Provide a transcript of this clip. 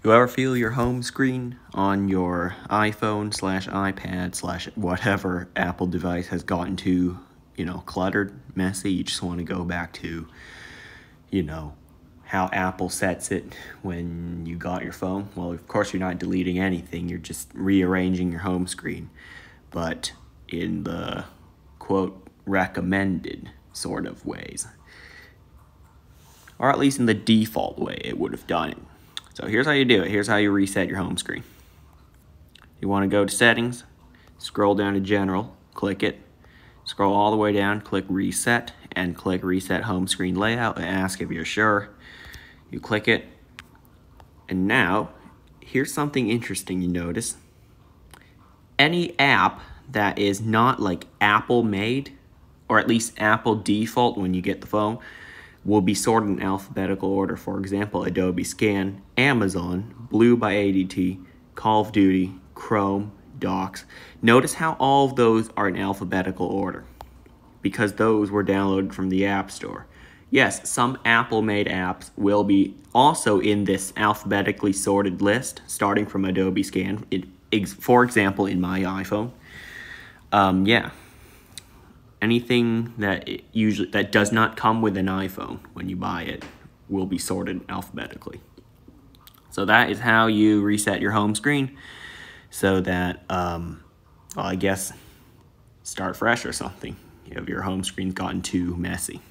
You ever feel your home screen on your iPhone slash iPad slash whatever Apple device has gotten too, cluttered, messy? You just want to go back to, how Apple sets it when you got your phone. Well, of course, you're not deleting anything. You're just rearranging your home screen. But in the, quote, recommended sort of ways. Or at least in the default way it would have done it. So here's how you do it. Here's how you reset your home screen. You want to go to Settings, scroll down to General, click it, scroll all the way down, click Reset, and click Reset Home Screen Layout and ask if you're sure. You click it, and now, here's something interesting you notice. Any app that is not like Apple made, or at least Apple default when you get the phone, will be sorted in alphabetical order. For example, Adobe Scan, Amazon, Blue by ADT, Call of Duty, Chrome, Docs. Notice how all of those are in alphabetical order because those were downloaded from the App Store. Yes, some Apple-made apps will be also in this alphabetically sorted list, starting from Adobe Scan, for example, in my iPhone. Yeah. Anything that does not come with an iPhone when you buy it will be sorted alphabetically. So that is how you reset your home screen so that, well, I guess, start fresh or something if your home screen's gotten too messy.